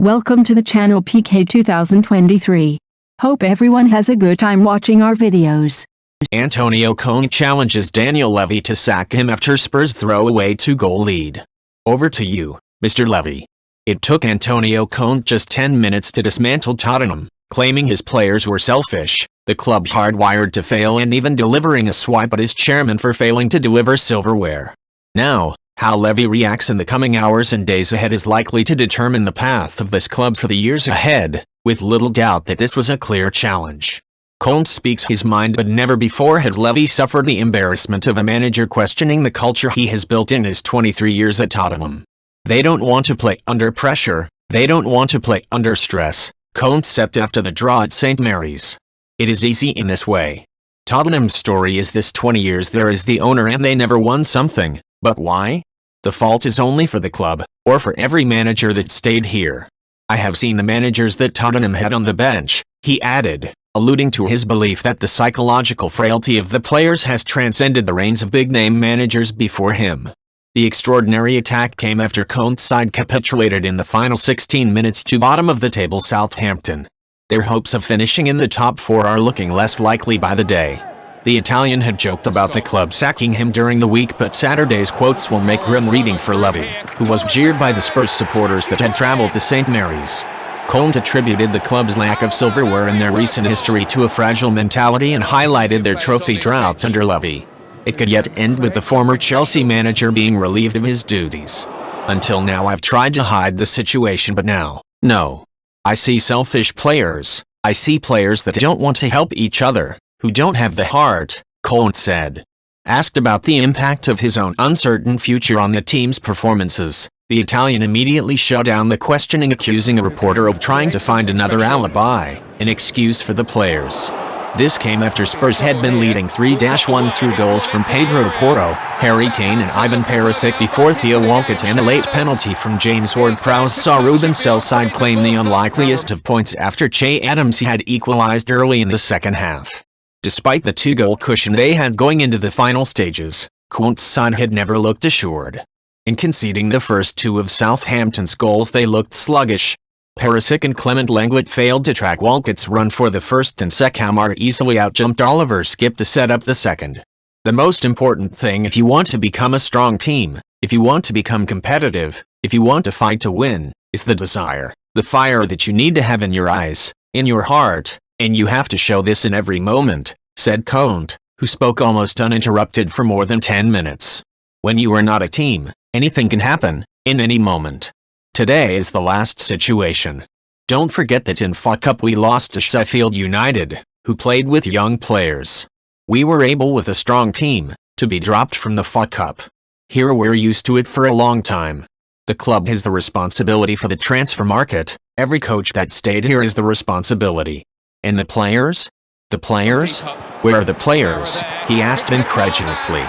Welcome to the channel PK 2023. Hope everyone has a good time watching our videos. Antonio Conte challenges Daniel Levy to sack him after Spurs throw away 2-goal lead. Over to you, Mr. Levy. It took Antonio Conte just 10 minutes to dismantle Tottenham, claiming his players were selfish, the club hardwired to fail, and even delivering a swipe at his chairman for failing to deliver silverware. Now, how Levy reacts in the coming hours and days ahead is likely to determine the path of this club for the years ahead, with little doubt that this was a clear challenge. Conte speaks his mind, but never before had Levy suffered the embarrassment of a manager questioning the culture he has built in his 23 years at Tottenham. They don't want to play under pressure, they don't want to play under stress, Conte said after the draw at St. Mary's. It is easy in this way. Tottenham's story is this: 20 years there as the owner and they never won something, but why? The fault is only for the club, or for every manager that stayed here. I have seen the managers that Tottenham had on the bench, he added, alluding to his belief that the psychological frailty of the players has transcended the reigns of big-name managers before him. The extraordinary attack came after Conte's side capitulated in the final 16 minutes to bottom-of-the-table Southampton. Their hopes of finishing in the top four are looking less likely by the day. The Italian had joked about the club sacking him during the week, but Saturday's quotes will make grim reading for Levy, who was jeered by the Spurs supporters that had traveled to St. Mary's. Conte attributed the club's lack of silverware in their recent history to a fragile mentality and highlighted their trophy drought under Levy. It could yet end with the former Chelsea manager being relieved of his duties. Until now I've tried to hide the situation, but now, no. I see selfish players. I see players that don't want to help each other, who don't have the heart, Conte said. Asked about the impact of his own uncertain future on the team's performances, the Italian immediately shut down the questioning, accusing a reporter of trying to find another alibi, an excuse for the players. This came after Spurs had been leading 3-1 through goals from Pedro Porro, Harry Kane and Ivan Perisic before Theo Walcott and a late penalty from James Ward-Prowse saw Ruben Selside claim the unlikeliest of points after Che Adams had equalized early in the second half. Despite the 2-goal cushion they had going into the final stages, Conte's side had never looked assured. In conceding the first two of Southampton's goals they looked sluggish. Perisic and Clement Lenglet failed to track Walcott's run for the first, and Sekamar easily outjumped Oliver Skip to set up the second. The most important thing if you want to become a strong team, if you want to become competitive, if you want to fight to win, is the desire, the fire that you need to have in your eyes, in your heart, and you have to show this in every moment, said Conte, who spoke almost uninterrupted for more than 10 minutes. When you are not a team, anything can happen, in any moment. Today is the last situation. Don't forget that in FA Cup we lost to Sheffield United, who played with young players. We were able, with a strong team, to be dropped from the FA Cup. Here we're used to it for a long time. The club has the responsibility for the transfer market. Every coach that stayed here has the responsibility. And the players? The players? Where are the players? He asked incredulously.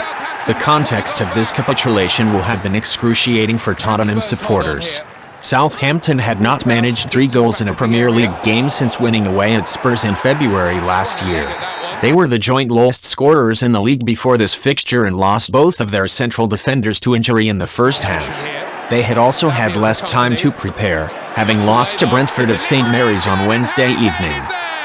The context of this capitulation will have been excruciating for Tottenham supporters. Southampton had not managed 3 goals in a Premier League game since winning away at Spurs in February last year. They were the joint lowest scorers in the league before this fixture and lost both of their central defenders to injury in the first half. They had also had less time to prepare, having lost to Brentford at St. Mary's on Wednesday evening.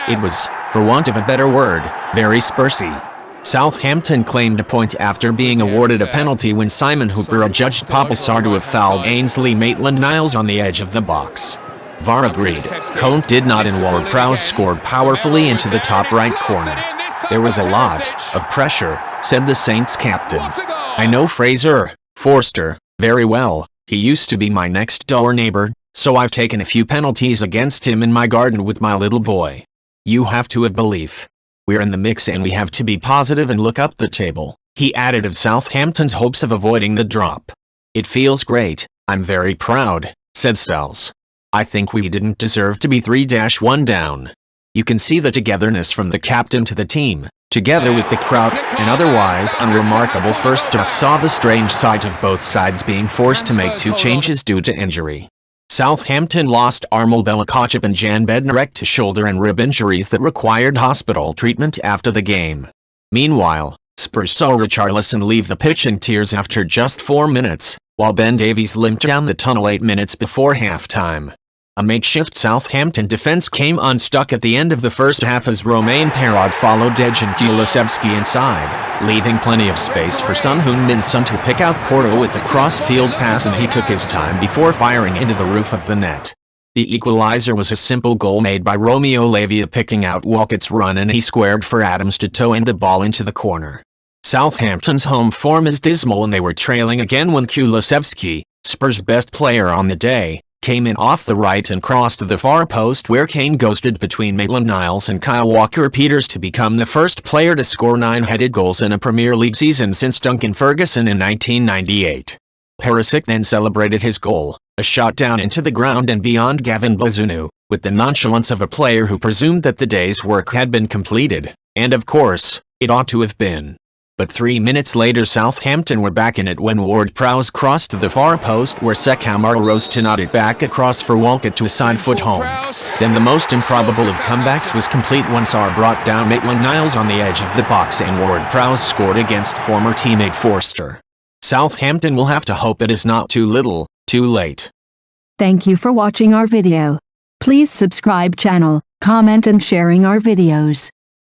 It was, for want of a better word, very Spursy. Southampton claimed a point after being awarded a penalty when Simon Hooper adjudged Papassar to have fouled Ainsley Maitland-Niles on the edge of the box. VAR agreed. Conte did not, and Ward-Prowse scored powerfully into the top right corner. There was a lot of pressure, said the Saints captain. I know Fraser Forster very well. He used to be my next-door neighbor, so I've taken a few penalties against him in my garden with my little boy. You have to have belief. We're in the mix and we have to be positive and look up the table, he added of Southampton's hopes of avoiding the drop. It feels great, I'm very proud, said Sels. I think we didn't deserve to be 3-1 down. You can see the togetherness from the captain to the team, together with the crowd. An otherwise unremarkable first half saw the strange sight of both sides being forced to make 2 changes due to injury. Southampton lost Armel Bella-Kotchap and Jan Bednarek to shoulder and rib injuries that required hospital treatment after the game. Meanwhile, Spurs saw Richarlison leave the pitch in tears after just 4 minutes, while Ben Davies limped down the tunnel 8 minutes before halftime. A makeshift Southampton defense came unstuck at the end of the first half as Romain Perraud followed Dejan Kulusevski inside, leaving plenty of space for Son Heung-min Son to pick out Porto with a cross-field pass, and he took his time before firing into the roof of the net. The equalizer was a simple goal made by Romeo Lavia picking out Walcott's run, and he squared for Adams to toe in the ball into the corner. Southampton's home form is dismal, and they were trailing again when Kulusevski, Spurs' best player on the day, came in off the right and crossed to the far post, where Kane ghosted between Maitland-Niles and Kyle Walker-Peters to become the first player to score 9-headed goals in a Premier League season since Duncan Ferguson in 1998. Perisic then celebrated his goal, a shot down into the ground and beyond Gavin Bazunu, with the nonchalance of a player who presumed that the day's work had been completed, and of course, it ought to have been. But 3 minutes later Southampton were back in it when Ward-Prowse crossed to the far post, where Sekamara rose to nod it back across for Walcott to a side-foot home. Then the most improbable of comebacks was complete when Sarr brought down Maitland-Niles on the edge of the box and Ward-Prowse scored against former teammate Forster. Southampton will have to hope it is not too little, too late. Thank you for watching our video. Please subscribe channel, comment and sharing our videos.